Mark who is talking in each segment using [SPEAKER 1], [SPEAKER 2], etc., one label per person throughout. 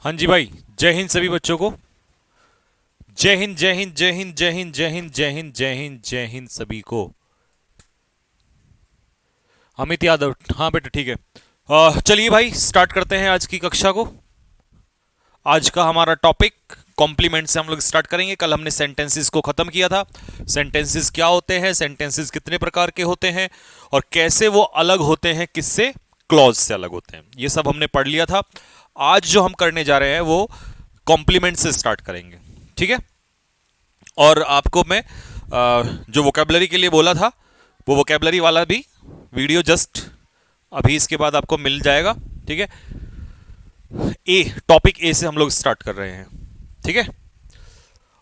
[SPEAKER 1] हाँ जी भाई। जय हिंद सभी बच्चों को। जय हिंद जय हिंद जय हिंद जय हिंद जय हिंद जय हिंद जय हिंद जय हिंद सभी को। अमित यादव, हाँ बेटा ठीक है। चलिए भाई स्टार्ट करते हैं आज की कक्षा को। आज का हमारा टॉपिक कॉम्प्लीमेंट से हम लोग स्टार्ट करेंगे। कल हमने सेंटेंसेस को खत्म किया था। सेंटेंसेस क्या होते हैं, सेंटेंसेस कितने प्रकार के होते हैं और कैसे वो अलग होते हैं, किससे, क्लॉज से अलग होते हैं, ये सब हमने पढ़ लिया था। आज जो हम करने जा रहे हैं वो कॉम्प्लीमेंट से स्टार्ट करेंगे, ठीक है। और आपको मैं जो वोकेबलरी के लिए बोला था वो वोकेबलरी वाला भी वीडियो जस्ट अभी इसके बाद आपको मिल जाएगा, ठीक है। ए, टॉपिक ए से हम लोग स्टार्ट कर रहे हैं, ठीक है।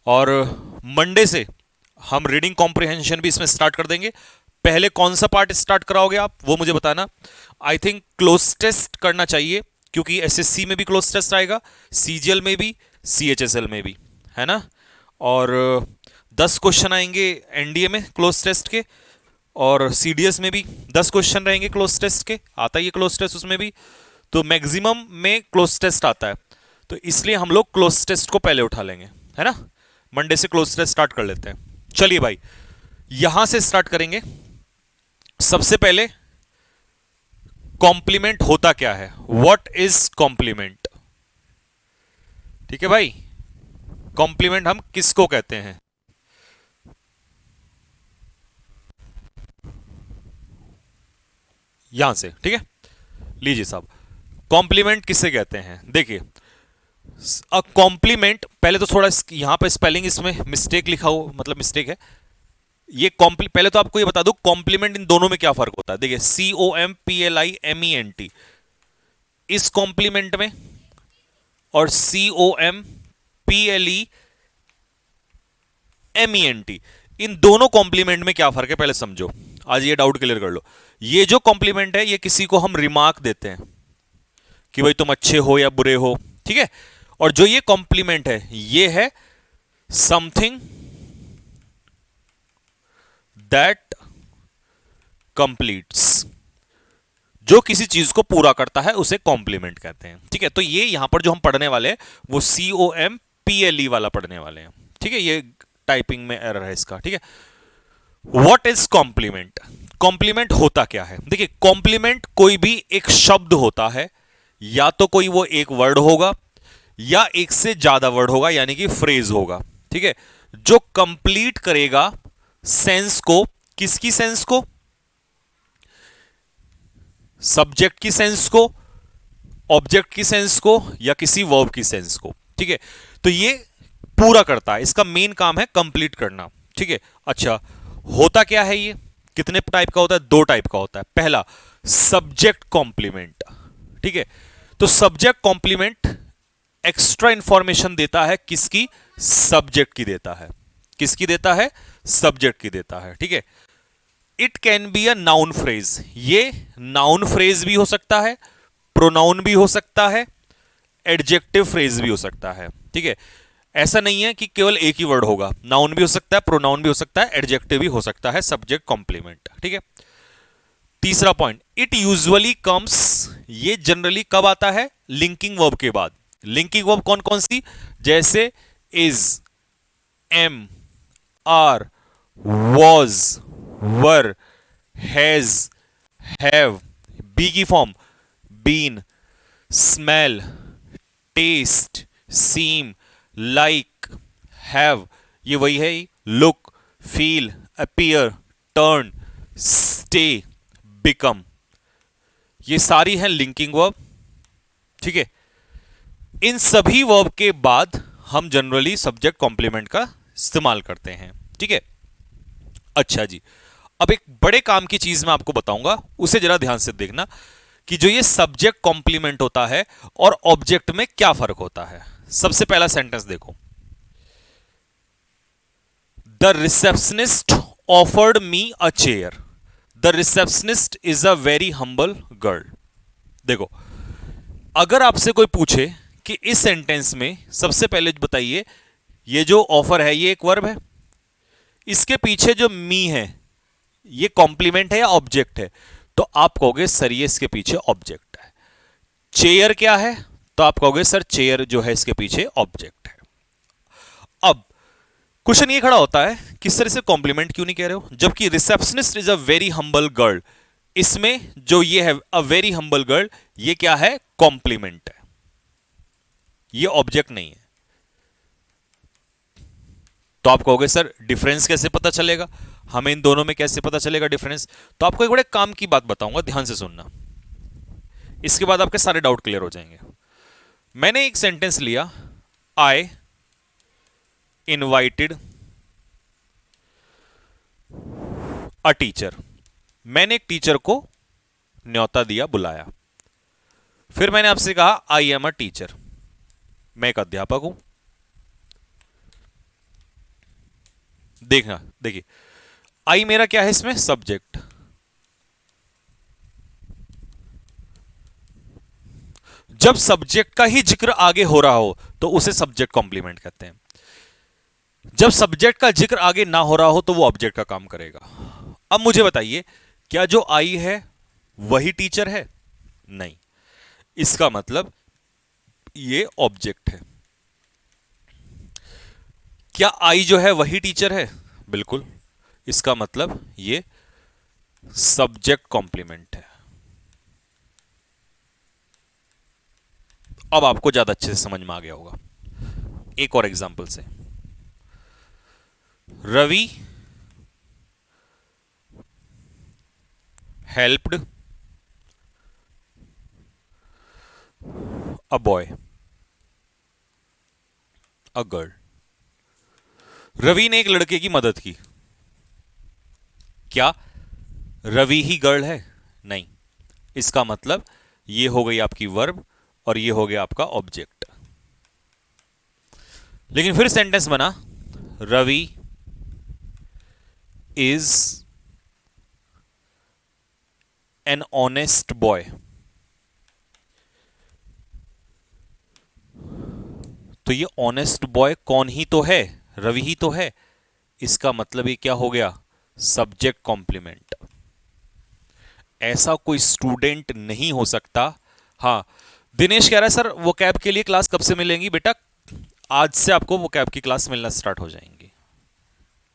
[SPEAKER 1] और मंडे से हम रीडिंग कॉम्प्रिहेंशन भी इसमें स्टार्ट कर देंगे। पहले कौन सा पार्ट स्टार्ट कराओगे आप, वो मुझे बताना। आई थिंक क्लोज टेस्ट करना चाहिए, क्योंकि एसएससी में भी क्लोज टेस्ट आएगा, सीजीएल में भी, सीएचएसएल में भी, है ना। और 10 क्वेश्चन आएंगे एनडीए में क्लोज टेस्ट के, और सीडीएस में भी 10 क्वेश्चन रहेंगे क्लोज टेस्ट के। आता ही है क्लोज टेस्ट उसमें भी, तो मैक्सिमम में क्लोज टेस्ट आता है। तो इसलिए हम लोग क्लोज टेस्ट को पहले उठा लेंगे, है ना। मंडे से क्लोज टेस्ट स्टार्ट कर लेते हैं। चलिए भाई यहां से स्टार्ट करेंगे। सबसे पहले कॉम्प्लीमेंट होता क्या है, व्हाट इज कॉम्प्लीमेंट, ठीक है भाई। कॉम्प्लीमेंट हम किसको कहते हैं, यहां से, ठीक है। लीजिए साहब, कॉम्प्लीमेंट किसे कहते हैं। देखिए कॉम्प्लीमेंट, पहले तो थोड़ा यहां पर स्पेलिंग इसमें मिस्टेक लिखा हो, मतलब मिस्टेक है ये। पहले तो आपको ये बता दूं कॉम्प्लीमेंट इन दोनों में क्या फर्क होता है। देखिए COMPLIMENT इस कॉम्प्लीमेंट में, और COMPLEMENT इन दोनों कॉम्प्लीमेंट में क्या फर्क है पहले समझो। आज ये डाउट क्लियर कर लो। ये जो कॉम्प्लीमेंट है ये किसी को हम रिमार्क देते हैं कि भाई तुम अच्छे हो या बुरे हो, ठीक है। और जो ये कॉम्प्लीमेंट है ये है समथिंग दैट कंप्लीट्स, जो किसी चीज को पूरा करता है उसे कॉम्प्लीमेंट कहते हैं, ठीक है। तो ये यहां पर जो हम पढ़ने वाले हैं वो COMPLE वाला पढ़ने वाले हैं, ठीक है। ये टाइपिंग में एरर है इसका, ठीक है। व्हाट इज कॉम्प्लीमेंट, कॉम्प्लीमेंट होता क्या है। देखिए कॉम्प्लीमेंट कोई भी एक शब्द होता है, या तो कोई वो एक वर्ड होगा या एक से ज्यादा वर्ड होगा, यानी कि फ्रेज होगा, ठीक है, जो कंप्लीट करेगा सेंस को, किसकी सेंस को, सब्जेक्ट की सेंस को, ऑब्जेक्ट की सेंस को, या किसी वर्ब की सेंस को, ठीक है। तो ये पूरा करता है, इसका मेन काम है कंप्लीट करना, ठीक है। अच्छा होता क्या है ये, कितने टाइप का होता है, 2 टाइप का होता है। पहला सब्जेक्ट कॉम्प्लीमेंट, ठीक है। तो सब्जेक्ट कॉम्प्लीमेंट एक्स्ट्रा इंफॉर्मेशन देता है, किसकी, सब्जेक्ट की देता है, किसकी देता है, सब्जेक्ट की देता है, ठीक है। It can be a noun phrase, ये नाउन फ्रेज भी हो सकता है, प्रोनाउन भी हो सकता है, एडजेक्टिव फ्रेज भी हो सकता है, ठीक है। ऐसा नहीं है कि केवल एक ही वर्ड होगा, नाउन भी हो सकता है, प्रोनाउन भी हो सकता है, एडजेक्टिव भी हो सकता है, सब्जेक्ट कॉम्प्लीमेंट, ठीक है। तीसरा पॉइंट, इट यूजुअली कम्स, ये जनरली कब आता है, लिंकिंग वर्ब के बाद। लिंकिंग वर्ब कौन कौन सी, जैसे is, am, are, was, were, has, have, be की form been, smell, taste, seem, like, have, ये वही है, look, feel, appear, turn, stay, become, ये सारी है लिंकिंग वर्ब, ठीक है। इन सभी वर्ब के बाद हम जनरली सब्जेक्ट कॉम्प्लीमेंट का इस्तेमाल करते हैं, ठीक है। अच्छा जी, अब एक बड़े काम की चीज मैं आपको बताऊंगा, उसे जरा ध्यान से देखना कि जो ये सब्जेक्ट कॉम्प्लीमेंट होता है और ऑब्जेक्ट में क्या फर्क होता है। सबसे पहला सेंटेंस देखो, the receptionist offered me a chair, the receptionist is a very humble girl. देखो अगर आपसे कोई पूछे कि इस सेंटेंस में सबसे पहले बताइए ये जो ऑफर है ये एक वर्ब है, इसके पीछे जो मी है ये कॉम्प्लीमेंट है या ऑब्जेक्ट है, तो आप कहोगे सर ये इसके पीछे ऑब्जेक्ट है। चेयर क्या है, तो आप कहोगे सर चेयर जो है इसके पीछे ऑब्जेक्ट है। अब क्वेश्चन ये खड़ा होता है किस तरह से कॉम्प्लीमेंट क्यों नहीं कह रहे हो, जबकि receptionist is a very humble girl, इसमें जो ये है अ वेरी हम्बल गर्ल, ये क्या है, कॉम्प्लीमेंट है, ये ऑब्जेक्ट नहीं है। तो आप कहोगे सर डिफरेंस कैसे पता चलेगा, हमें इन दोनों में कैसे पता चलेगा डिफरेंस। तो आपको एक बड़े काम की बात बताऊंगा, ध्यान से सुनना, इसके बाद आपके सारे डाउट क्लियर हो जाएंगे। मैंने एक सेंटेंस लिया, आई इनवाइटेड अ टीचर, मैंने एक टीचर को न्योता दिया, बुलाया। फिर मैंने आपसे कहा आई एम अ टीचर, मैं एक अध्यापक हूं। देखना, देखिए आई मेरा क्या है इसमें, सब्जेक्ट। जब सब्जेक्ट का ही जिक्र आगे हो रहा हो तो उसे सब्जेक्ट कॉम्प्लीमेंट कहते हैं। जब सब्जेक्ट का जिक्र आगे ना हो रहा हो तो वो ऑब्जेक्ट का काम करेगा। अब मुझे बताइए, क्या जो आई है वही टीचर है? नहीं, इसका मतलब ये ऑब्जेक्ट है। क्या आई जो है वही टीचर है? बिल्कुल, इसका मतलब ये सब्जेक्ट कॉम्प्लीमेंट है। अब आपको ज्यादा अच्छे से समझ में आ गया होगा। एक और एग्जांपल से, Ravi helped a boy a girl, Ravi ने एक लड़के की मदद की। क्या रवि ही गर्ल है? नहीं, इसका मतलब ये हो गई आपकी वर्ब और ये हो गया आपका ऑब्जेक्ट। लेकिन फिर सेंटेंस बना, Ravi is an honest boy. तो ये ऑनेस्ट बॉय कौन ही तो है, रवि ही तो है। इसका मतलब ये क्या हो गया, सब्जेक्ट कॉम्प्लीमेंट। ऐसा कोई स्टूडेंट नहीं हो सकता। हां, दिनेश कह रहा है सर वो कैब के लिए क्लास कब से मिलेंगी? बेटा आज से आपको वो कैब की क्लास मिलना स्टार्ट हो जाएंगी,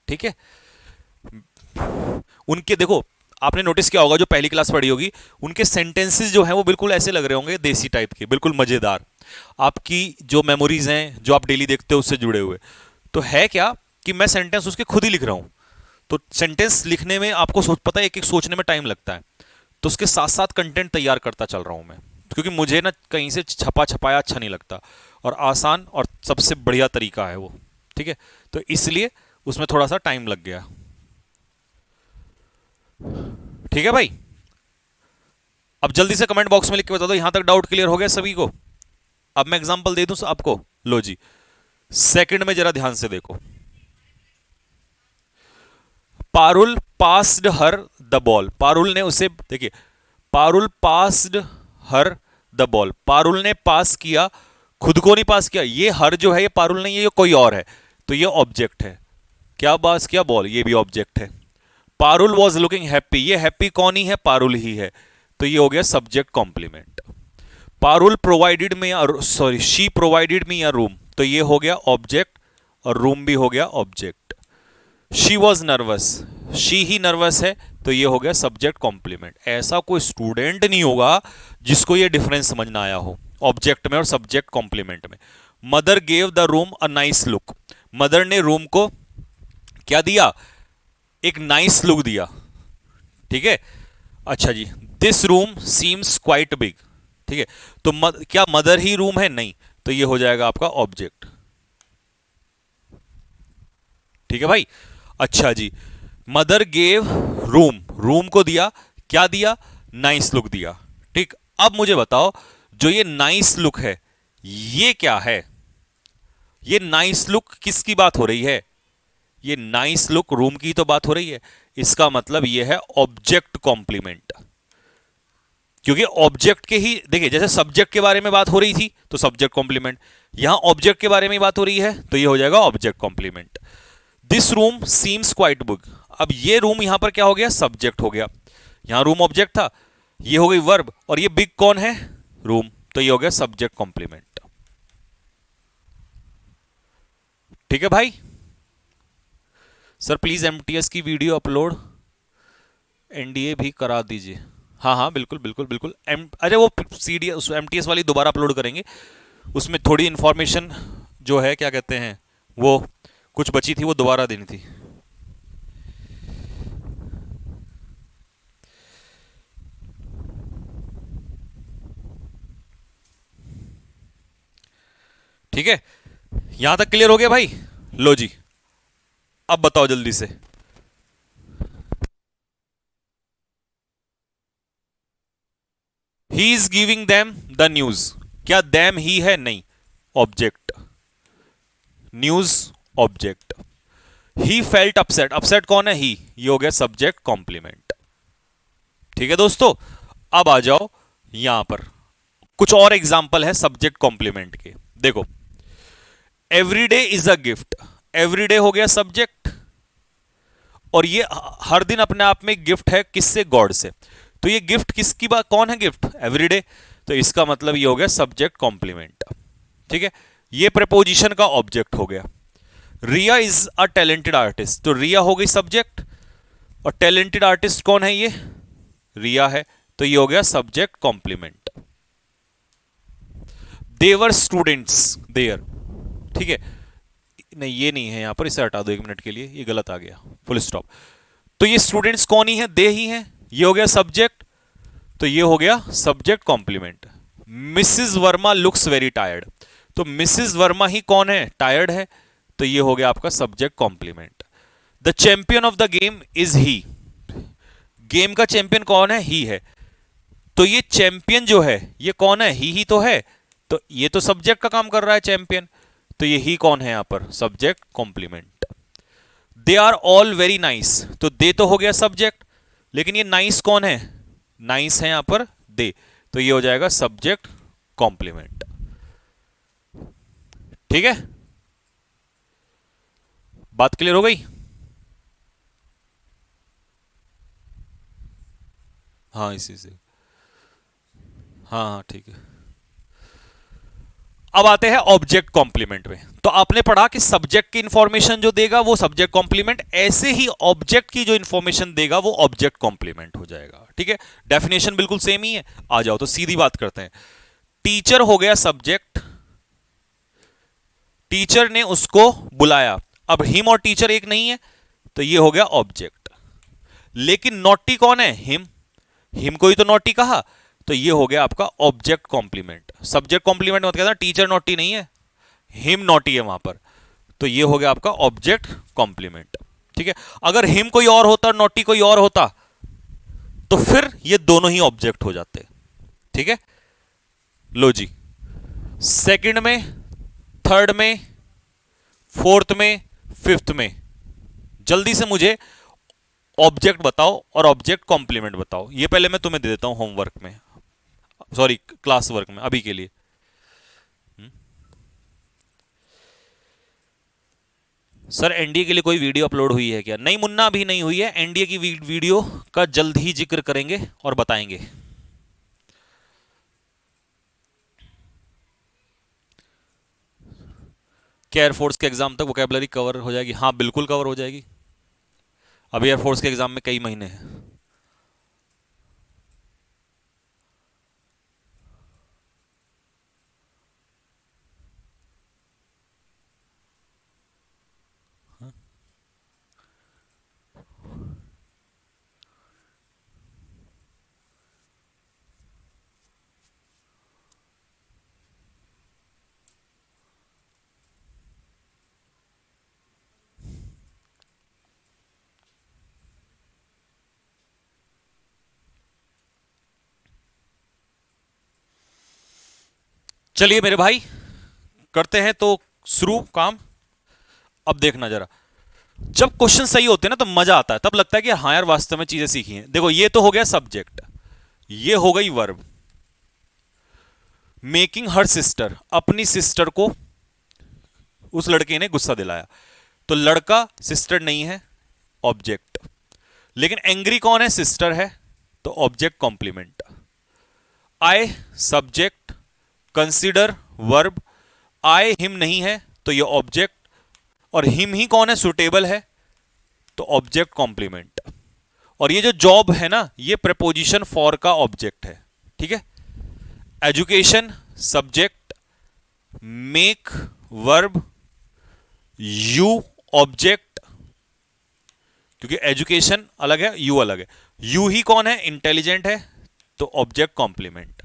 [SPEAKER 1] ठीक है। उनके देखो, आपने नोटिस किया होगा जो पहली क्लास पढ़ी होगी, उनके सेंटेंसेस जो हैं वो बिल्कुल ऐसे लग रहे होंगे देसी टाइप के, बिल्कुल मजेदार। आपकी जो मेमोरीज हैं जो आप डेली देखते हो उससे जुड़े हुए। तो है क्या कि मैं सेंटेंस उसके खुद ही लिख रहा हूं। तो सेंटेंस लिखने में आपको पता है एक एक सोचने में टाइम लगता है, तो उसके साथ साथ कंटेंट तैयार करता चल रहा हूं मैं, क्योंकि मुझे ना कहीं से छपा छपाया अच्छा नहीं लगता, और आसान और सबसे बढ़िया तरीका है वो, ठीक है। तो इसलिए उसमें थोड़ा सा टाइम लग गया, ठीक है भाई। अब जल्दी से कमेंट बॉक्स में लिख के बता दो यहां तक डाउट क्लियर हो गया सभी को। अब मैं एग्जांपल दे दूं आपको, लो जी, सेकंड में जरा ध्यान से देखो। Parul passed her the ball, Parul ने उसे, देखिए Parul passed her the ball, Parul ने पास किया, खुद को नहीं पास किया। ये हर जो है ये पारुल नहीं है, ये कोई और है, तो ये ऑब्जेक्ट है। क्या पास किया? बॉल, ये भी ऑब्जेक्ट है। पारुल वॉज लुकिंग हैप्पी, ये हैप्पी कौन ही है? पारुल ही है, तो ये हो गया subject complement. Parul provided me, sorry she provided me a room, तो ये हो गया ऑब्जेक्ट, और रूम भी हो गया object. She was nervous, she he nervous है, तो ये हो गया सब्जेक्ट कॉम्प्लीमेंट। ऐसा कोई स्टूडेंट नहीं होगा जिसको ये डिफरेंस समझ ना आया हो ऑब्जेक्ट में और सब्जेक्ट कॉम्प्लीमेंट में। Mother gave the room a nice look, mother ने रूम को क्या दिया? एक नाइस लुक दिया, ठीक है। अच्छा जी, this room seems quite big, ठीक है। तो क्या मदर ही रूम है? नहीं, तो ये हो जाएगा आपका ऑब्जेक्ट, ठीक है भाई। अच्छा जी, मदर गेव रूम, रूम को दिया, क्या दिया? नाइस लुक दिया, ठीक। अब मुझे बताओ जो ये नाइस लुक है ये क्या है? ये नाइस लुक किसकी बात हो रही है? ये नाइस लुक रूम की तो बात हो रही है। इसका मतलब ये है ऑब्जेक्ट कॉम्प्लीमेंट, क्योंकि ऑब्जेक्ट के ही, देखिए जैसे सब्जेक्ट के बारे में बात हो रही थी तो सब्जेक्ट कॉम्प्लीमेंट, यहां ऑब्जेक्ट के बारे में बात हो रही है तो ये हो जाएगा object complement. This room seems quite big, अब ये रूम यहां पर क्या हो गया? सब्जेक्ट हो गया। यहां रूम ऑब्जेक्ट था, ये हो गई वर्ब, और ये बिग कौन है? रूम। तो ये हो गया सब्जेक्ट कॉम्प्लीमेंट। ठीक है भाई। सर प्लीज एमटीएस की वीडियो अपलोड एनडीए भी करा दीजिए। हाँ हाँ बिल्कुल बिल्कुल बिल्कुल। अरे वो सीडी उस एमटीएस वाली दोबारा अपलोड करेंगे, उसमें थोड़ी इंफॉर्मेशन जो है क्या कहते हैं वो कुछ बची थी, वो दोबारा देनी थी। ठीक है, यहां तक क्लियर हो गया भाई। लो जी, अब बताओ जल्दी से। He is giving them the news, क्या देम ही है? नहीं, object, news object. He felt upset, upset कौन है? ही, ये हो गया सब्जेक्ट कॉम्प्लीमेंट। ठीक है दोस्तों, अब आ जाओ यहां पर कुछ और एग्जाम्पल है सब्जेक्ट कॉम्प्लीमेंट के। देखो, everyday is a gift, everyday हो गया सब्जेक्ट, और ये हर दिन अपने आप में गिफ्ट है, किससे? गॉड से। तो ये गिफ्ट किसकी बात, कौन है गिफ्ट? एवरीडे। तो इसका मतलब ये हो गया सब्जेक्ट कॉम्प्लीमेंट। ठीक है, ये प्रपोजिशन का ऑब्जेक्ट हो गया। रिया इज अ टैलेंटेड आर्टिस्ट, तो रिया हो गई सब्जेक्ट, और टैलेंटेड आर्टिस्ट कौन है? ये रिया है, तो ये हो गया subject complement. They were students there, ठीक है, नहीं ये नहीं है यहां पर, इसे हटा दो एक मिनट के लिए, ये गलत आ गया, फुल स्टॉप। तो ये स्टूडेंट्स कौन ही है? दे ही है, ये हो गया सब्जेक्ट, तो ये हो गया subject complement. Mrs Verma looks very tired, तो मिसिस वर्मा ही कौन है? टायर्ड है, तो ये हो गया आपका subject complement. The champion of the game is he, game का चैंपियन कौन है? ही है, तो ये चैंपियन जो है ये कौन है? ही तो है, तो ये तो सब्जेक्ट का काम कर रहा है चैंपियन, तो ये ही कौन है यहां पर? Subject complement. They are all very nice, तो दे तो हो गया सब्जेक्ट, लेकिन ये नाइस कौन है? नाइस है यहां पर दे, तो ये हो जाएगा सब्जेक्ट कॉम्प्लीमेंट। ठीक है, बात क्लियर हो गई? हाँ इसी से, हाँ हाँ ठीक है। अब आते हैं ऑब्जेक्ट कॉम्प्लीमेंट में। तो आपने पढ़ा कि सब्जेक्ट की इंफॉर्मेशन जो देगा वो सब्जेक्ट कॉम्प्लीमेंट, ऐसे ही ऑब्जेक्ट की जो इंफॉर्मेशन देगा वो ऑब्जेक्ट कॉम्प्लीमेंट हो जाएगा। ठीक है, डेफिनेशन बिल्कुल सेम ही है। आ जाओ तो सीधी बात करते हैं। टीचर हो गया सब्जेक्ट, टीचर ने उसको बुलाया, अब हिम और टीचर एक नहीं है, तो ये हो गया ऑब्जेक्ट। लेकिन नॉटी कौन है? हिम, हिम को ही तो नॉटी कहा, तो ये हो गया आपका ऑब्जेक्ट कॉम्प्लीमेंट। सब्जेक्ट कॉम्प्लीमेंट मत कहना टीचर नॉटी नहीं है, हिम नॉटी है वहां पर, तो ये हो गया आपका ऑब्जेक्ट कॉम्प्लीमेंट। ठीक है, अगर हिम कोई और होता और नॉटी कोई और होता तो फिर ये दोनों ही ऑब्जेक्ट हो जाते। ठीक है, लो जी, सेकंड में, थर्ड में, फोर्थ में, फिफ्थ में, जल्दी से मुझे ऑब्जेक्ट बताओ और ऑब्जेक्ट कॉम्प्लीमेंट बताओ। ये पहले मैं तुम्हें दे देता हूं होमवर्क में, सॉरी क्लास वर्क में अभी के लिए। सर एनडीए के लिए कोई वीडियो अपलोड हुई है क्या? नहीं मुन्ना, अभी नहीं हुई है। एनडीए की वीडियो का जल्द ही जिक्र करेंगे और बताएंगे। क्या एयरफोर्स के एग्जाम तक वोकेबलरी कवर हो जाएगी? हाँ बिल्कुल कवर हो जाएगी, अभी एयरफोर्स के एग्जाम में कई महीने हैं। चलिए मेरे भाई, करते हैं तो शुरू काम। अब देखना जरा, जब क्वेश्चन सही होते हैं ना तो मजा आता है, तब लगता है कि हाँ यार वास्तव में चीजें सीखी हैं। देखो ये तो हो गया सब्जेक्ट, ये हो गई वर्ब। मेकिंग हर सिस्टर, अपनी सिस्टर को उस लड़के ने गुस्सा दिलाया, तो लड़का सिस्टर नहीं है, ऑब्जेक्ट। लेकिन एंग्री कौन है? सिस्टर है, तो object complement. I subject, consider verb, I him नहीं है तो ये ऑब्जेक्ट, और हिम ही कौन है, सुटेबल है तो ऑब्जेक्ट कॉम्प्लीमेंट। और ये जो जॉब है ना, ये प्रेपोजिशन फॉर का ऑब्जेक्ट है, ठीक है। Education subject, make verb, you object, क्योंकि एजुकेशन अलग है यू अलग है। यू ही कौन है, इंटेलिजेंट है तो object complement.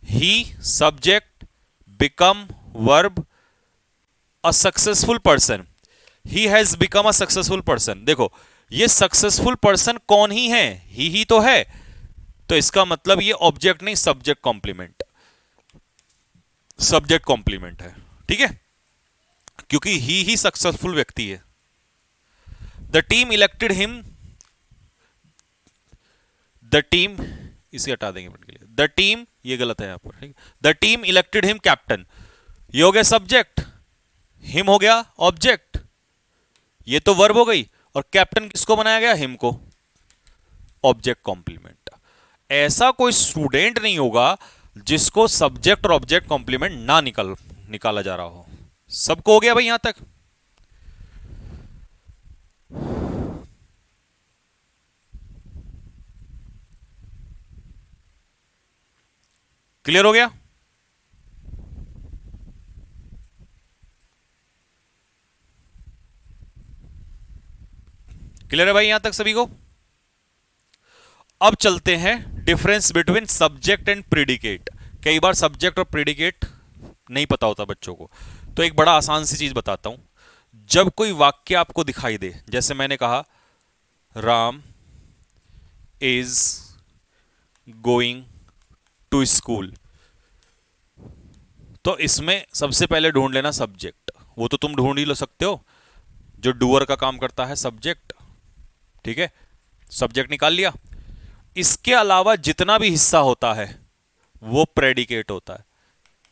[SPEAKER 1] He subject, become verb, a successful person, he has become a successful person. देखो ये सक्सेसफुल पर्सन कौन ही है, ही तो है, तो इसका मतलब ये ऑब्जेक्ट नहीं, सब्जेक्ट कॉम्प्लीमेंट, सब्जेक्ट कॉम्प्लीमेंट है, ठीक है, क्योंकि ही सक्सेसफुल व्यक्ति है। The team elected him, the team, इसे हटा देंगे मिनट के लिए, द टीम, ये गलत है यहां पर, ठीक है। The team elected him captain, ये हो गया सब्जेक्ट, हिम हो गया ऑब्जेक्ट, ये तो वर्ब हो गई, और कैप्टन किसको बनाया गया, हिम को, ऑब्जेक्ट कॉम्प्लीमेंट। ऐसा कोई स्टूडेंट नहीं होगा जिसको सब्जेक्ट और ऑब्जेक्ट कॉम्प्लीमेंट ना निकाला जा रहा हो। सबको हो गया भाई यहां तक? क्लियर हो गया? क्लियर है भाई यहां तक सभी को? अब चलते हैं difference between subject and predicate. कई बार सब्जेक्ट और प्रीडिकेट नहीं पता होता बच्चों को, तो एक बड़ा आसान सी चीज बताता हूं। जब कोई वाक्य आपको दिखाई दे, जैसे मैंने कहा Ram is going to school, तो इसमें सबसे पहले ढूंढ लेना सब्जेक्ट। वो तो तुम ढूंढ ही लो सकते हो, जो डूअर का काम करता है सब्जेक्ट, ठीक है, सब्जेक्ट निकाल लिया। इसके अलावा जितना भी हिस्सा होता है वो प्रेडिकेट होता है।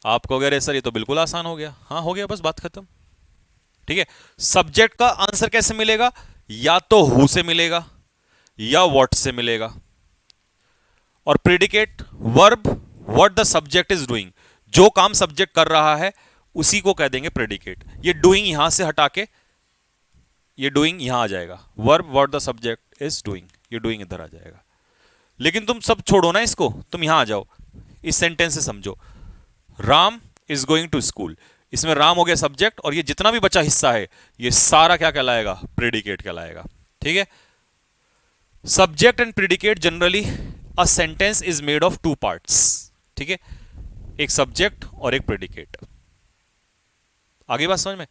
[SPEAKER 1] आप कहोगे अरे सर ये तो बिल्कुल आसान हो गया। हाँ हो गया, बस बात खत्म, ठीक है। सब्जेक्ट का आंसर कैसे मिलेगा, या तो हु से मिलेगा या व्हाट से मिलेगा, और predicate verb what the subject is doing, जो काम सब्जेक्ट कर रहा है उसी को कह देंगे प्रेडिकेट। ये डूइंग यहां से हटा के ये डूइंग यहां आ जाएगा, verb what the subject is doing, ये डूइंग इधर आ जाएगा। लेकिन तुम सब छोड़ो ना इसको, तुम यहां आ जाओ, इस सेंटेंस से समझो, Ram is going to school, इसमें राम हो गया सब्जेक्ट, और ये जितना भी बचा हिस्सा है ये सारा क्या कहलाएगा, प्रेडिकेट कहलाएगा, ठीक है। Subject and predicate generally a sentence is made of two parts, ठीक है, एक सब्जेक्ट और एक प्रेडिकेट। आगे बात समझ में?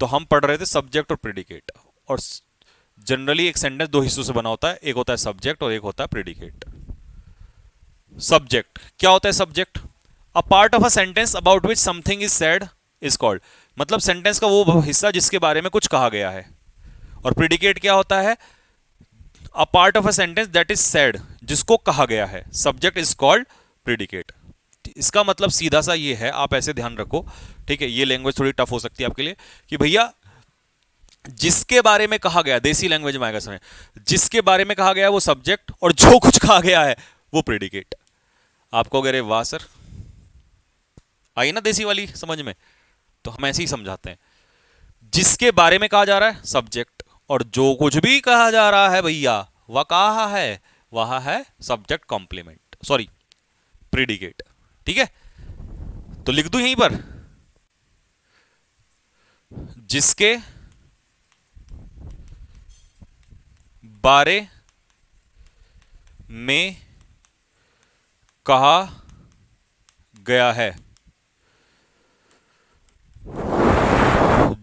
[SPEAKER 1] तो हम पढ़ रहे थे सब्जेक्ट और प्रेडिकेट, और जनरली एक सेंटेंस दो हिस्सों से बना होता है, एक होता है सब्जेक्ट और एक होता है प्रेडिकेट। सब्जेक्ट क्या होता है, subject a part of a sentence about which something is said is called, मतलब सेंटेंस का वो हिस्सा जिसके बारे में कुछ कहा गया है। और प्रेडिकेट क्या होता है, a part of a sentence that is said, जिसको कहा गया है। Subject is called predicate. इसका मतलब सीधा सा ये है, आप ऐसे ध्यान रखो, ठीक है, ये लैंग्वेज थोड़ी टफ हो सकती है आपके लिए, कि भैया जिसके बारे में कहा गया, देसी लैंग्वेज में आएगा समय, जिसके बारे में कहा गया वो सब्जेक्ट, और जो कुछ कहा गया है वो प्रेडिकेट। आपको अगर वाह सर आई ना देसी वाली समझ में, तो हम ऐसे ही समझाते हैं, जिसके बारे में कहा जा रहा है सब्जेक्ट, और जो कुछ भी कहा जा रहा है भैया वह कहा है, वह है सब्जेक्ट कॉम्प्लीमेंट, सॉरी प्रेडिकेट, ठीक है। तो लिख दूं यहीं पर, जिसके बारे में कहा गया है,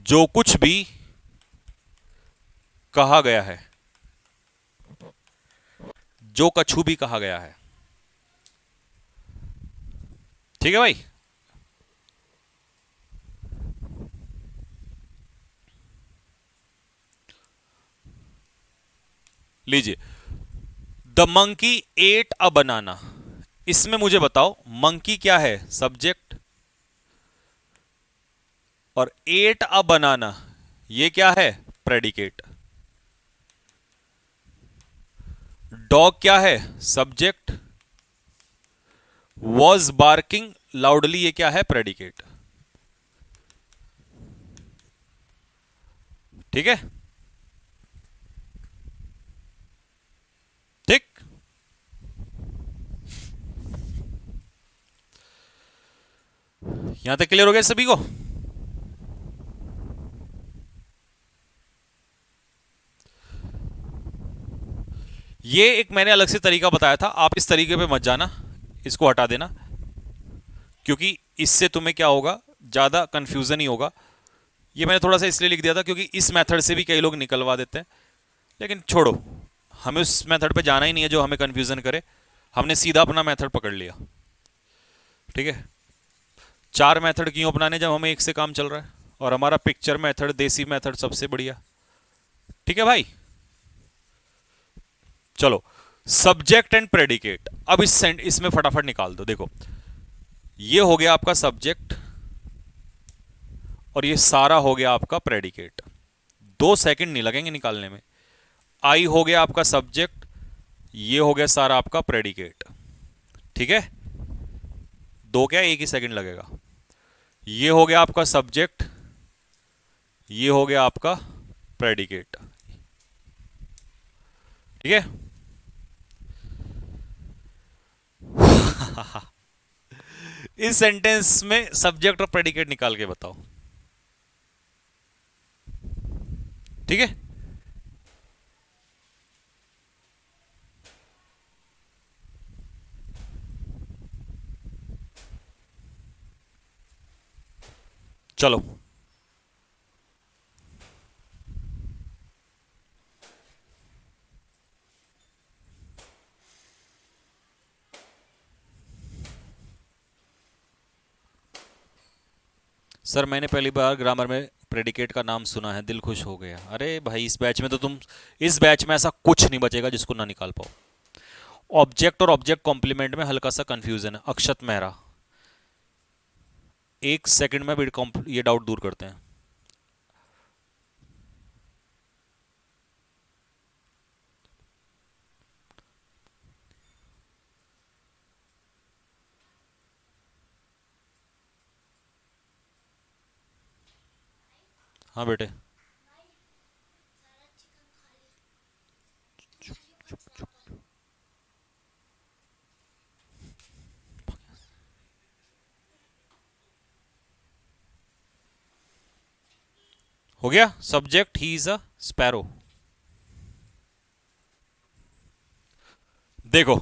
[SPEAKER 1] जो कुछ भी कहा गया है, जो कछु भी कहा गया है, ठीक है भाई। लीजिए, द मंकी एट अ बनाना, इसमें मुझे बताओ मंकी क्या है, सब्जेक्ट, और एट अ बनाना ये क्या है, प्रेडिकेट। डॉग क्या है, सब्जेक्ट, वॉज बार्किंग लाउडली, ये क्या है? प्रेडिकेट। ठीक है, ठीक। यहां तक क्लियर हो गया सभी को? ये एक मैंने अलग से तरीका बताया था, आप इस तरीके पे मत जाना, इसको हटा देना, क्योंकि इससे तुम्हें क्या होगा, ज्यादा कंफ्यूजन ही होगा। ये मैंने थोड़ा सा इसलिए लिख दिया था क्योंकि इस मेथड से भी कई लोग निकलवा देते हैं, लेकिन छोड़ो, हमें उस मेथड पे जाना ही नहीं है जो हमें कंफ्यूजन करे। हमने सीधा अपना मेथड पकड़ लिया। ठीक है, चार मेथड क्यों अपनाने जब हमें एक से काम चल रहा है, और हमारा पिक्चर मेथड, देसी मेथड सबसे बढ़िया। ठीक है भाई, चलो। सब्जेक्ट एंड प्रेडिकेट, अब इसमें फटाफट निकाल दो। देखो, ये हो गया आपका सब्जेक्ट और ये सारा हो गया आपका प्रेडिकेट। 2 सेकंड नहीं लगेंगे निकालने में। आई हो गया आपका सब्जेक्ट, ये हो गया सारा आपका प्रेडिकेट। ठीक है, दो क्या, 1 ही सेकंड लगेगा। ये हो गया आपका सब्जेक्ट, ये हो गया आपका प्रेडिकेट। ठीक है, इस सेंटेंस में सब्जेक्ट और प्रेडिकेट निकाल के बताओ। ठीक है, चलो। सर मैंने पहली बार ग्रामर में प्रेडिकेट का नाम सुना है, दिल खुश हो गया। अरे भाई, इस बैच में तो तुम, इस बैच में ऐसा कुछ नहीं बचेगा जिसको ना निकाल पाओ। ऑब्जेक्ट और ऑब्जेक्ट कॉम्प्लीमेंट में हल्का सा कंफ्यूजन है। अक्षत मेहरा, 1 सेकंड में ये डाउट दूर करते हैं। हाँ बेटे, हो गया। Subject, he is a sparrow. देखो,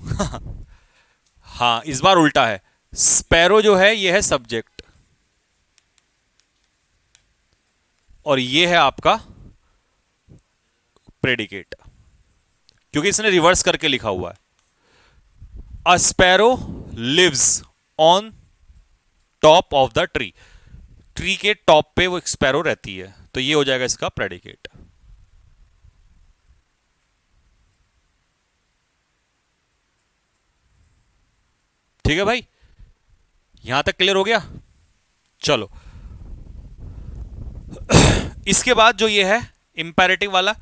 [SPEAKER 1] हाँ इस बार उल्टा है। स्पैरो जो है ये है सब्जेक्ट, और ये है आपका प्रेडिकेट, क्योंकि इसने रिवर्स करके लिखा हुआ है। A sparrow lives on top of the tree. Tree के टॉप पे वो एक स्पैरो रहती है, तो ये हो जाएगा इसका प्रेडिकेट। ठीक है भाई, यहां तक क्लियर हो गया? चलो, इसके बाद जो ये है इंपेरेटिव वाला,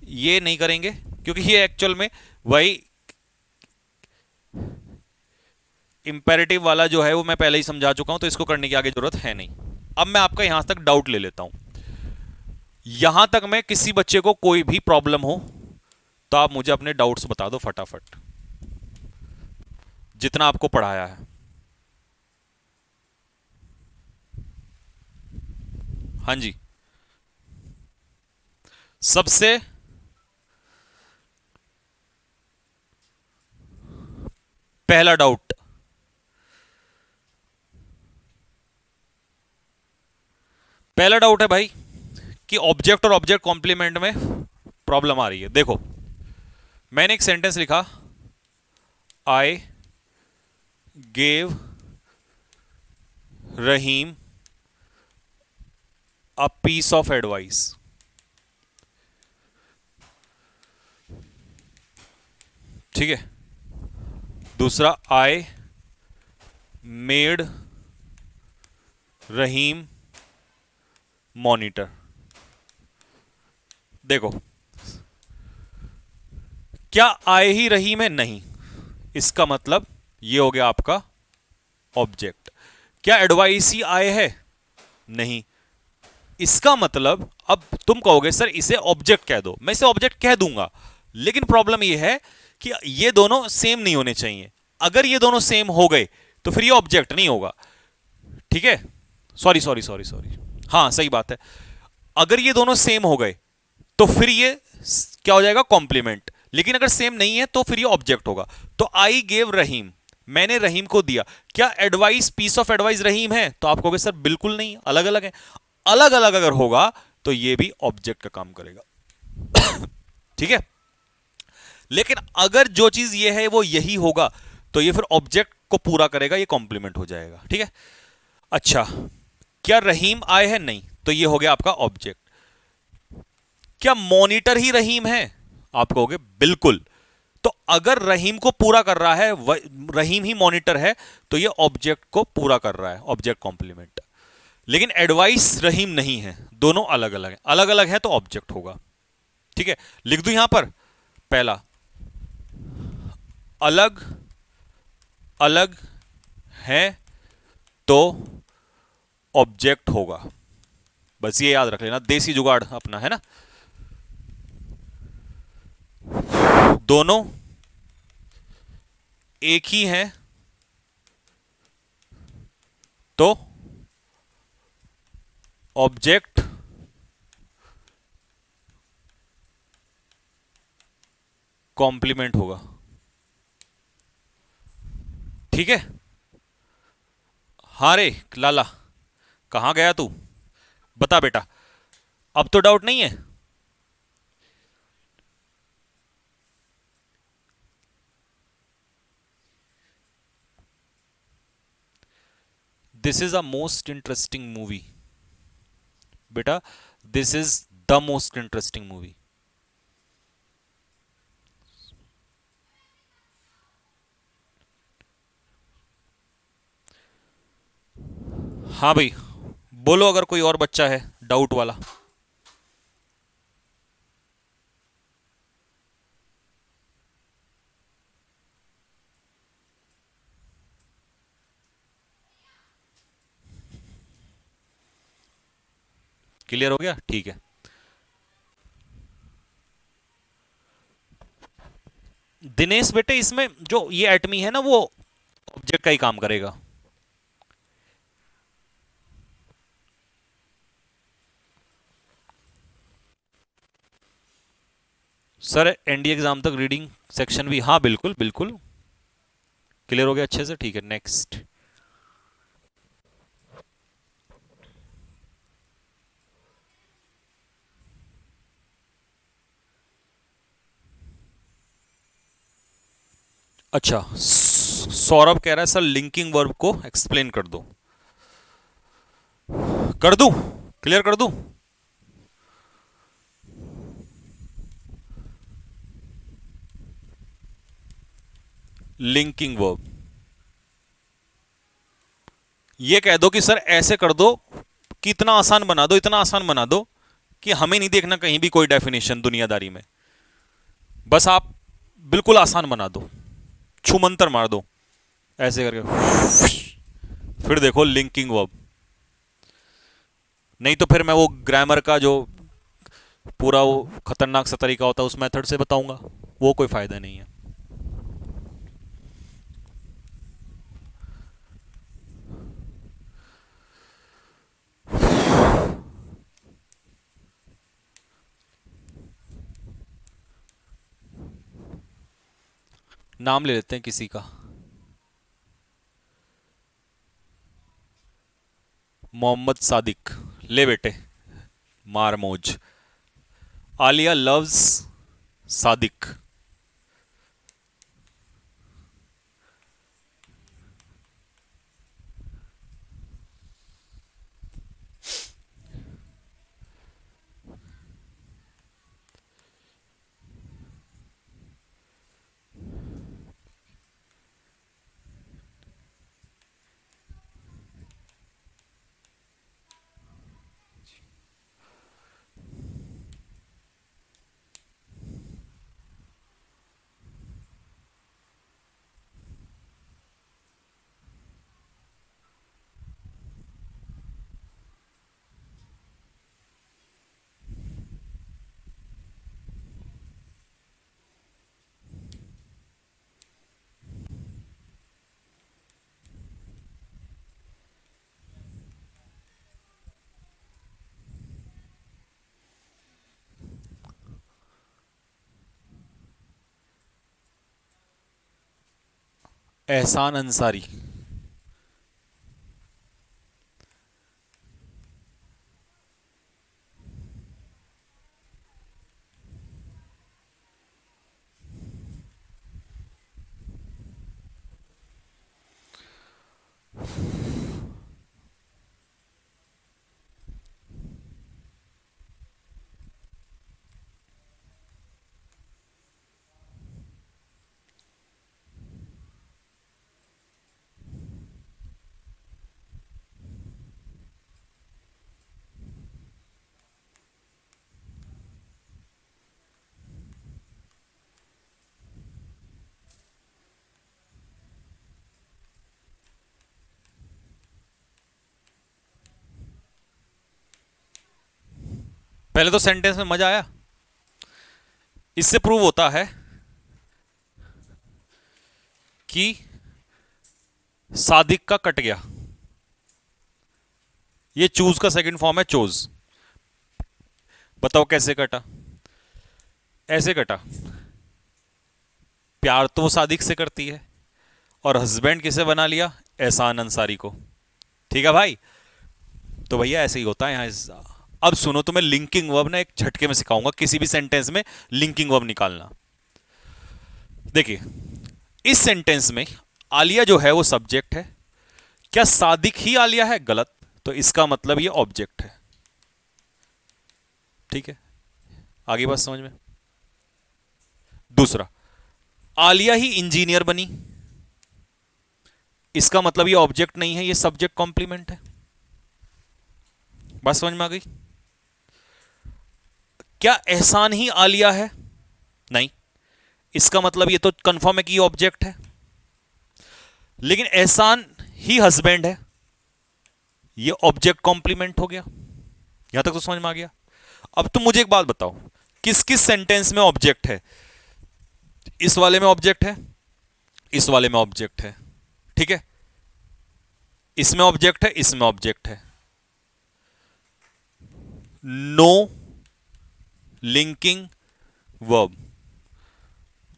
[SPEAKER 1] ये नहीं करेंगे क्योंकि ये एक्चुअल में वही इंपेरेटिव वाला जो है वो मैं पहले ही समझा चुका हूं, तो इसको करने की आगे जरूरत है नहीं। अब मैं आपका यहां तक डाउट ले लेता हूं। यहां तक मैं किसी बच्चे को कोई भी प्रॉब्लम हो तो आप मुझे अपने डाउट्स बता दो फटाफट, जितना आपको पढ़ाया है। हाँ जी, सबसे पहला डाउट, पहला डाउट है भाई कि ऑब्जेक्ट और ऑब्जेक्ट कॉम्प्लीमेंट में प्रॉब्लम आ रही है। देखो, मैंने एक सेंटेंस लिखा, I gave Rahim a piece of advice. ठीक है, दूसरा, आई मेड रहीम मॉनिटर। देखो, क्या आए ही रहीम है? नहीं, इसका मतलब ये हो गया आपका ऑब्जेक्ट। क्या एडवाइस ही आए है? नहीं। इसका मतलब अब तुम कहोगे सर इसे ऑब्जेक्ट कह दो, मैं इसे ऑब्जेक्ट कह दूंगा, लेकिन प्रॉब्लम यह है कि ये दोनों सेम नहीं होने चाहिए। अगर ये दोनों सेम हो गए तो फिर ये ऑब्जेक्ट नहीं होगा। ठीक है, सॉरी सॉरी सॉरी सॉरी, हाँ सही बात है। अगर ये दोनों सेम हो गए तो फिर ये क्या हो जाएगा? कॉम्प्लीमेंट। लेकिन अगर सेम नहीं है तो फिर ये ऑब्जेक्ट होगा। तो आई गेव रहीम, मैंने रहीम को दिया। क्या एडवाइस, पीस ऑफ एडवाइस रहीम है? तो आप कहोगे सर बिल्कुल नहीं, अलग अलग है। अलग अलग अगर होगा तो ये भी ऑब्जेक्ट का काम करेगा। ठीक है, लेकिन अगर जो चीज ये है वो यही होगा तो ये फिर ऑब्जेक्ट को पूरा करेगा, ये कॉम्प्लीमेंट हो जाएगा। ठीक है, अच्छा, क्या रहीम आए हैं? नहीं, तो ये हो गया आपका ऑब्जेक्ट। क्या मॉनिटर ही रहीम है? आप कहोगे बिल्कुल। तो अगर रहीम को पूरा कर रहा है, रहीम ही मॉनिटर है, तो ये ऑब्जेक्ट को पूरा कर रहा है, ऑब्जेक्ट कॉम्प्लीमेंट। लेकिन एडवाइस रहीम नहीं है, दोनों अलग अलग है। अलग अलग है तो ऑब्जेक्ट होगा। ठीक है, लिख दूं यहां पर, पहला अलग अलग है तो ऑब्जेक्ट होगा। बस ये याद रख लेना, देसी जुगाड़ अपना है ना। दोनों एक ही हैं तो ऑब्जेक्ट कॉम्प्लीमेंट होगा। ठीक है, हाँ रे लाला, कहां गया तू? बता बेटा, अब तो डाउट नहीं है? This is a most interesting movie बेटा, this is the most interesting movie. हाँ भाई, बोलो अगर कोई और बच्चा है डाउट वाला। क्लियर हो गया? ठीक है। दिनेश बेटे, इसमें जो ये एटमी है ना वो ऑब्जेक्ट का ही काम करेगा। सर एनडीए एग्जाम तक रीडिंग सेक्शन भी, हाँ बिल्कुल बिल्कुल क्लियर हो गया अच्छे से। ठीक है, नेक्स्ट। अच्छा, सौरभ कह रहा है सर लिंकिंग वर्ब को एक्सप्लेन कर दो। कर दूं? क्लियर कर दूं? लिंकिंग वर्ब, ये कह दो कि सर ऐसे कर दो कि इतना आसान बना दो, इतना आसान बना दो कि हमें नहीं देखना कहीं भी कोई डेफिनेशन दुनियादारी में। बस आप बिल्कुल आसान बना दो, छूमंतर मार दो ऐसे करके, फिर देखो लिंकिंग वर्ब। नहीं तो फिर मैं वो ग्रामर का जो पूरा वो खतरनाक सा तरीका होता है उस मेथड से बताऊंगा, वो कोई फायदा नहीं है। नाम ले लेते हैं किसी का। मोहम्मद सादिक, ले बेटे, मार मौज। आलिया लव्स सादिक। एहसान अंसारी। पहले तो सेंटेंस में मजा आया। इससे प्रूव होता है कि सादिक का कट गया। ये चूज का सेकंड फॉर्म है, चोज। बताओ कैसे कटा? ऐसे कटा। प्यार तो वो सादिक से करती है, और हस्बैंड किसे बना लिया? एहसान अंसारी को। ठीक है भाई। तो भैया ऐसे ही होता है यहां। अब सुनो, तुम्हें लिंकिंग वर्ब ना एक झटके में सिखाऊंगा, किसी भी सेंटेंस में लिंकिंग वर्ब निकालना। देखिए, इस सेंटेंस में आलिया जो है वो सब्जेक्ट है। क्या सादिक ही आलिया है? गलत। तो इसका मतलब ये ऑब्जेक्ट है। ठीक है, आगे बात समझ में। दूसरा, आलिया ही इंजीनियर बनी। इसका मतलब ये ऑब्जेक्ट नहीं है, ये सब्जेक्ट कॉम्प्लीमेंट है। बात समझ में आ गई? क्या एहसान ही आलिया है? नहीं। इसका मतलब ये तो कंफर्म है कि ये ऑब्जेक्ट है। लेकिन एहसान ही हस्बैंड है, ये ऑब्जेक्ट कॉम्प्लीमेंट हो गया। यहां तक तो समझ में आ गया। अब तुम मुझे एक बात बताओ, किस किस सेंटेंस में ऑब्जेक्ट है? इस वाले में ऑब्जेक्ट है, इस वाले में ऑब्जेक्ट है। ठीक है, इसमें ऑब्जेक्ट है, इसमें ऑब्जेक्ट है। No linking verb,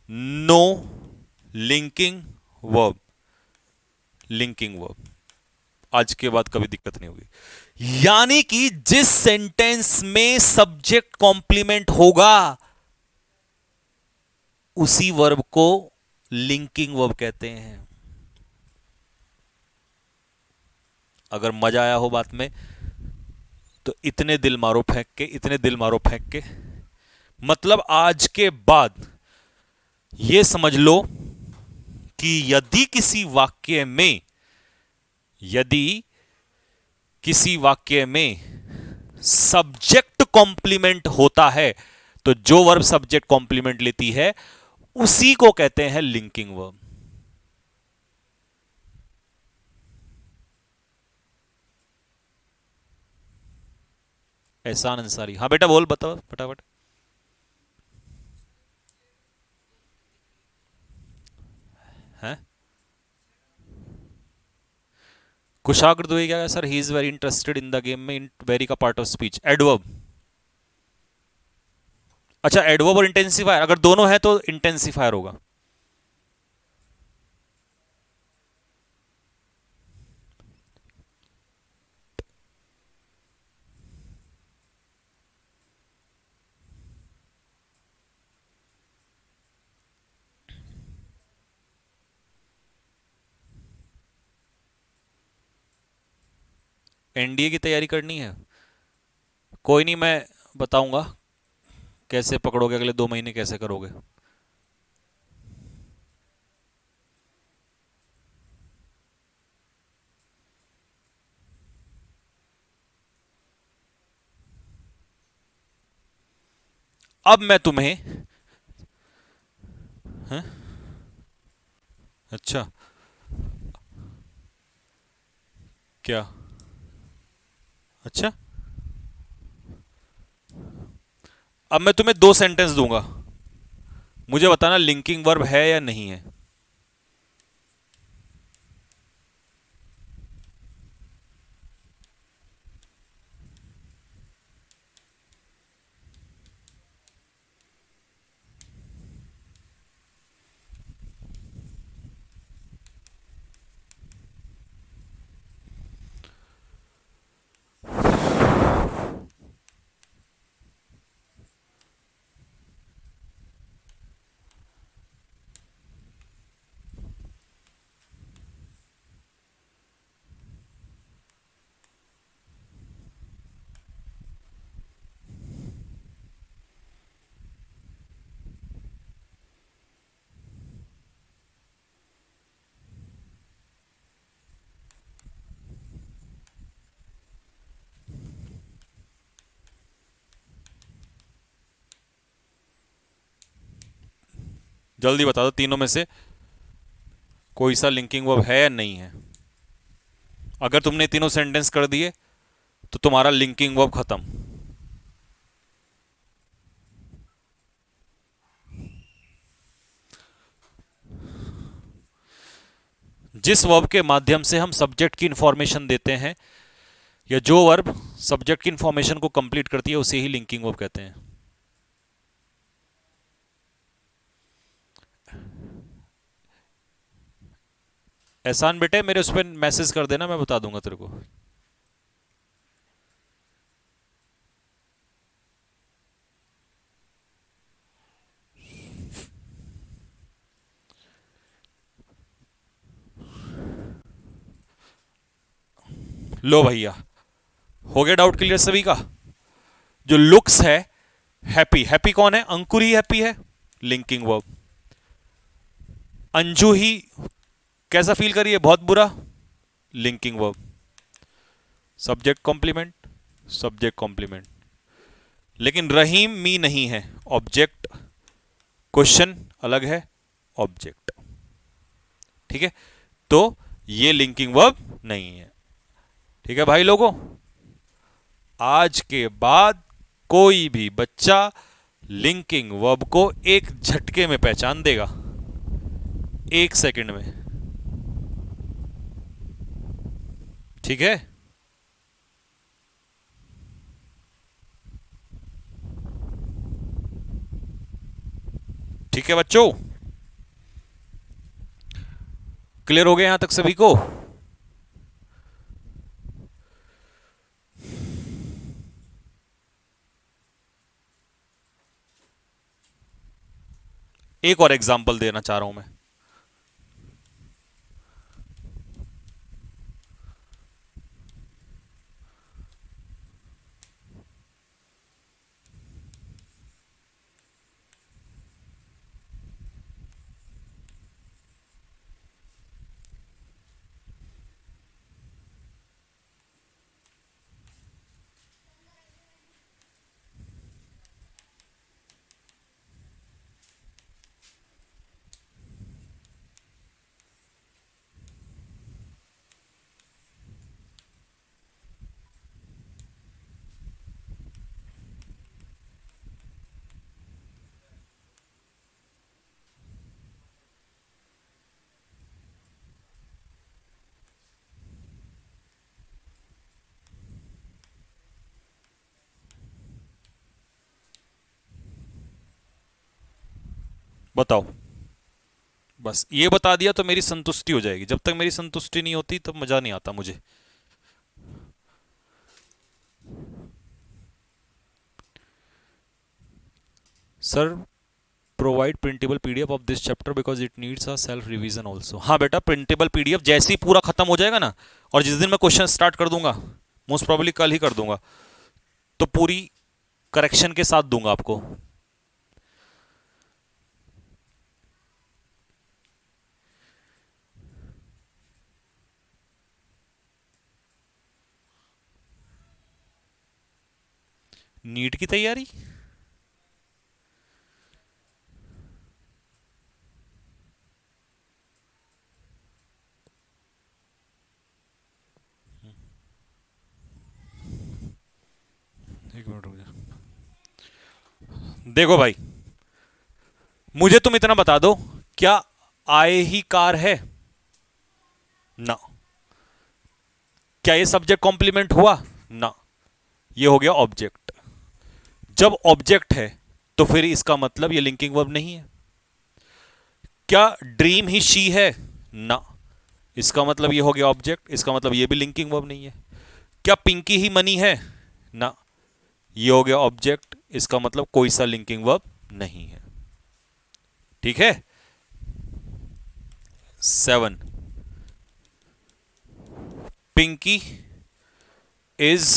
[SPEAKER 1] no linking verb, linking verb. आज के बाद कभी दिक्कत नहीं होगी। यानी कि जिस सेंटेंस में सब्जेक्ट कॉम्प्लीमेंट होगा उसी वर्ब को लिंकिंग वर्ब कहते हैं। अगर मजा आया हो बात में तो इतने दिल मारो फेंक के, इतने दिल मारो फेंक के। मतलब आज के बाद यह समझ लो कि यदि किसी वाक्य में सब्जेक्ट कॉम्प्लीमेंट होता है तो जो वर्ब सब्जेक्ट कॉम्प्लीमेंट लेती है उसी को कहते हैं लिंकिंग वर्ब। एहसान अंसारी, हाँ बेटा बोल, बताओ फटाफट। हैं? कुशाग्र दुबे क्या sir? He is very interested in the game में, इन वेरी का पार्ट ऑफ स्पीच, एडवर्ब। अच्छा, एडवर्ब और इंटेंसिफायर, अगर दोनों है तो इंटेंसिफायर होगा। एनडीए की तैयारी करनी है? कोई नहीं, मैं बताऊंगा कैसे पकड़ोगे, अगले 2 महीने कैसे करोगे। अब मैं तुम्हें, हैं? अच्छा, क्या? अच्छा, अब मैं तुम्हें 2 सेंटेंस दूंगा, मुझे बताना लिंकिंग वर्ब है या नहीं है। जल्दी बता दो तीनों में से कोई सा लिंकिंग वर्ब है या नहीं है। अगर तुमने तीनों सेंटेंस कर दिए तो तुम्हारा लिंकिंग वर्ब खत्म। जिस वर्ब के माध्यम से हम सब्जेक्ट की इंफॉर्मेशन देते हैं या जो वर्ब सब्जेक्ट की इंफॉर्मेशन को कंप्लीट करती है उसे ही लिंकिंग वर्ब कहते हैं। एहसान बेटे मेरे उस पर मैसेज कर देना, मैं बता दूंगा तेरे को। लो भैया, हो गया डाउट क्लियर सभी का। जो लुक्स है हैप्पी, हैप्पी कौन है? अंकुर ही हैप्पी है, लिंकिंग वर्ब। अंजू ही कैसा फील करिए? बहुत बुरा, linking verb. Subject complement, subject complement. लेकिन रहीम मी नहीं है, ऑब्जेक्ट। क्वेश्चन अलग है, ऑब्जेक्ट। ठीक है, तो ये लिंकिंग वर्ब नहीं है। ठीक है भाई लोगों, आज के बाद कोई भी बच्चा लिंकिंग वर्ब को एक झटके में पहचान देगा, 1 सेकंड में। ठीक है, ठीक है बच्चों, क्लियर हो गया यहां तक सभी को? एक और एग्जांपल देना चाह रहा हूं मैं। बताओ, बस ये बता दिया तो मेरी संतुष्टि हो जाएगी। जब तक मेरी संतुष्टि नहीं होती तब मजा नहीं आता मुझे। Sir provide printable PDF of this chapter because it needs a self revision also. हाँ बेटा, प्रिंटेबल पीडीएफ जैसे ही पूरा खत्म हो जाएगा ना, और जिस दिन मैं क्वेश्चन स्टार्ट कर दूंगा, मोस्ट प्रोबेबली कल ही कर दूंगा, तो पूरी करेक्शन के साथ दूंगा आपको। नीट की तैयारी, एक मिनट रुक जा। देखो भाई, मुझे तुम इतना बता दो, क्या आए ही कार है ना? क्या ये सब्जेक्ट कॉम्प्लीमेंट हुआ ना? ये हो गया ऑब्जेक्ट। जब ऑब्जेक्ट है तो फिर इसका मतलब ये लिंकिंग वर्ब नहीं है। क्या ड्रीम ही शी है ना? इसका मतलब ये हो गया ऑब्जेक्ट, इसका मतलब ये भी लिंकिंग वर्ब नहीं है। क्या पिंकी ही मनी है ना? ये हो गया ऑब्जेक्ट, इसका मतलब कोई सा लिंकिंग वर्ब नहीं है। ठीक है, 7 पिंकी इज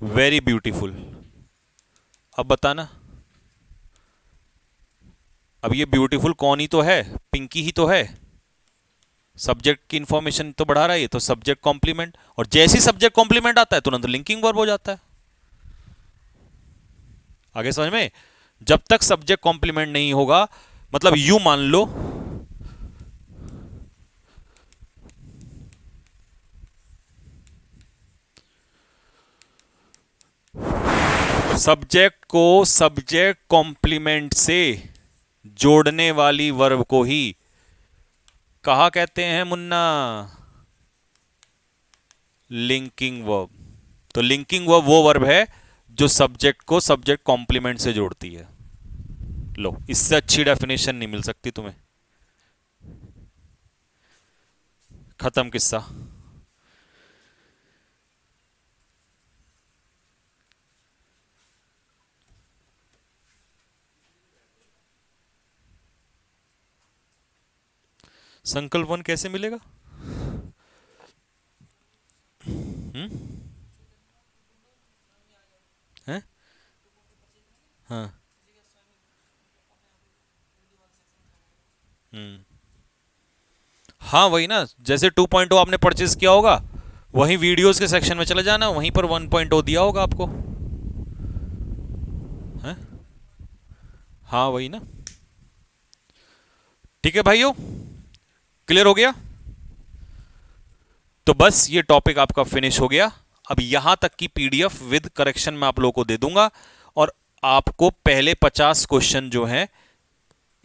[SPEAKER 1] वेरी ब्यूटीफुल। अब बताना, अब ये ब्यूटीफुल कौन ही तो है? पिंकी ही तो है। सब्जेक्ट की इंफॉर्मेशन तो बढ़ा रहा है ये, तो सब्जेक्ट कॉम्प्लीमेंट, और जैसे ही सब्जेक्ट कॉम्प्लीमेंट आता है तुरंत लिंकिंग वर्ब हो जाता है। आगे समझ में? जब तक सब्जेक्ट कॉम्प्लीमेंट नहीं होगा मतलब यू मान लो सब्जेक्ट को सब्जेक्ट कॉम्प्लीमेंट से जोड़ने वाली वर्ब को ही कहा कहते हैं मुन्ना? Linking verb. तो लिंकिंग वर्ब वो वर्ब है जो सब्जेक्ट को सब्जेक्ट कॉम्प्लीमेंट से जोड़ती है। लो, इससे अच्छी डेफिनेशन नहीं मिल सकती तुम्हें। खत्म किस्सा। संकल्प वन कैसे मिलेगा? हम्म? हैं? हाँ। हम्म। हाँ वही ना, जैसे 2.0 आपने परचेज किया होगा, वहीं वीडियोस के सेक्शन में चले जाना, वहीं पर 1.0 दिया होगा आपको। हैं? हाँ वही ना। ठीक है भाइयों, क्लियर हो गया? तो बस ये टॉपिक आपका फिनिश हो गया। अब यहां तक की पीडीएफ विद करेक्शन मैं आप लोगों को दे दूंगा, और आपको पहले 50 क्वेश्चन जो हैं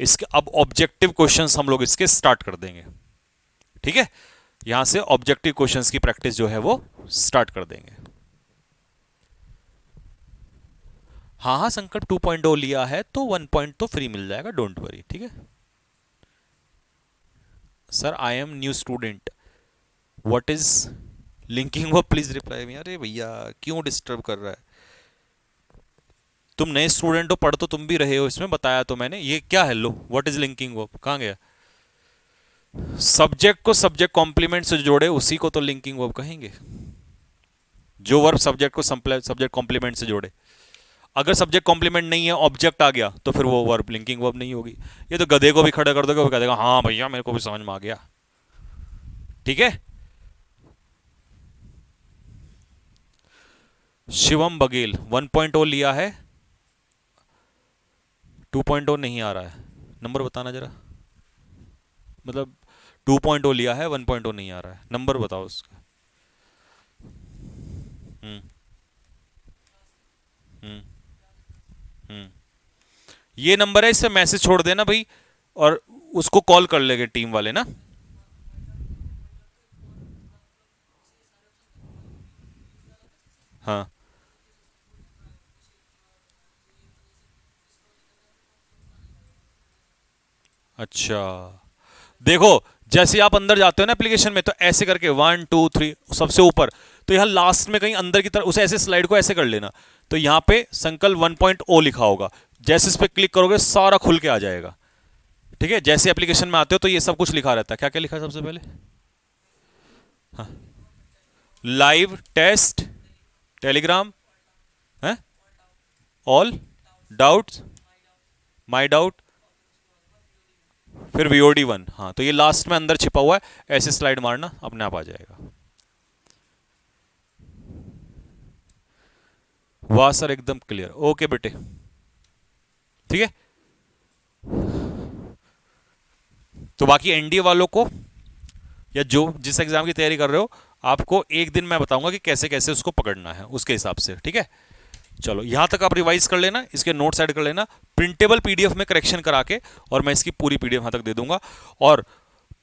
[SPEAKER 1] इसके, अब ऑब्जेक्टिव क्वेश्चंस हम लोग इसके स्टार्ट कर देंगे। ठीक है, यहां से ऑब्जेक्टिव क्वेश्चंस की प्रैक्टिस जो है वो स्टार्ट कर देंगे। हाँ हाँ, संकल्प 2.0 लिया है तो 1 पॉइंट तो फ्री मिल जाएगा, डोंट वरी। ठीक है sir, I am new student, what is linking verb, please reply me. अरे भैया क्यों डिस्टर्ब कर रहा है? तुम नए स्टूडेंट हो, पढ़ तो तुम भी रहे हो, इसमें बताया तो मैंने। ये क्या है? लो, व्हाट इज लिंकिंग वर्ब, कहां गया? सब्जेक्ट को सब्जेक्ट कॉम्प्लीमेंट से जोड़े उसी को तो लिंकिंग वर्ब कहेंगे। जो वर्ब सब्जेक्ट को सब्जेक्ट कॉम्प्लीमेंट से जोड़े। अगर सब्जेक्ट कॉम्प्लीमेंट नहीं है, ऑब्जेक्ट आ गया, तो फिर वो वर्ब लिंकिंग वर्ब नहीं होगी। ये तो गधे को भी खड़ा कर दोगे, वो कह देगा हाँ भैया मेरे को भी समझ में आ गया। ठीक है, शिवम बघेल 1.0 लिया है, 2.0 नहीं आ रहा है, नंबर बताना जरा। मतलब 2.0 लिया है, 1.0 नहीं आ रहा है, नंबर बताओ उसका। हम्म। हम्म। हम्म। ये नंबर है, इससे मैसेज छोड़ देना भाई, और उसको कॉल कर लेंगे टीम वाले ना। हाँ। अच्छा, देखो, जैसे आप अंदर जाते हो ना एप्लीकेशन में, तो ऐसे करके 1 2 3 सबसे ऊपर, तो यहाँ लास्ट में कहीं अंदर की तरफ उसे ऐसे स्लाइड को ऐसे कर लेना, तो यहाँ पे संकल्प 1.0 लिखा होगा। जैसे इस पे क्लिक करोगे सारा खुल के आ जाएगा। ठीक है, जैसे एप्लीकेशन में आते हो तो ये सब कुछ लिखा रहता है। क्या क्या लिखा है सबसे पहले? हाँ, लाइव टेस्ट, टेलीग्राम है, ऑल डाउट्स, माई डाउट, फिर VOD 1। हाँ, तो ये लास्ट में अंदर छिपा हुआ है, ऐसे स्लाइड मारना अपने आप आ जाएगा। वाह सर, एकदम क्लियर, ओके बेटे। ठीक है, तो बाकी एनडीए वालों को, या जो जिस एग्जाम की तैयारी कर रहे हो, आपको एक दिन मैं बताऊंगा कि कैसे कैसे उसको पकड़ना है, उसके हिसाब से। ठीक है, चलो यहां तक आप रिवाइज कर लेना, इसके नोट्स ऐड कर लेना, प्रिंटेबल पीडीएफ में करेक्शन करा के, और मैं इसकी पूरी पीडीएफ यहां तक दे दूंगा। और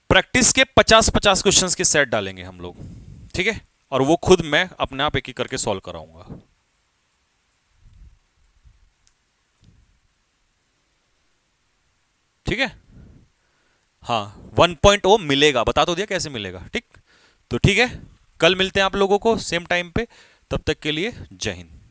[SPEAKER 1] प्रैक्टिस के 50-50 क्वेश्चंस के सेट डालेंगे हम लोग। ठीक है, और वो खुद मैं अपने आप एक एक करके सॉल्व कराऊंगा। ठीक है, हाँ 1.0 मिलेगा, बता तो दिया कैसे मिलेगा। ठीक, तो ठीक है, कल मिलते हैं आप लोगों को सेम टाइम पे, तब तक के लिए जय हिंद।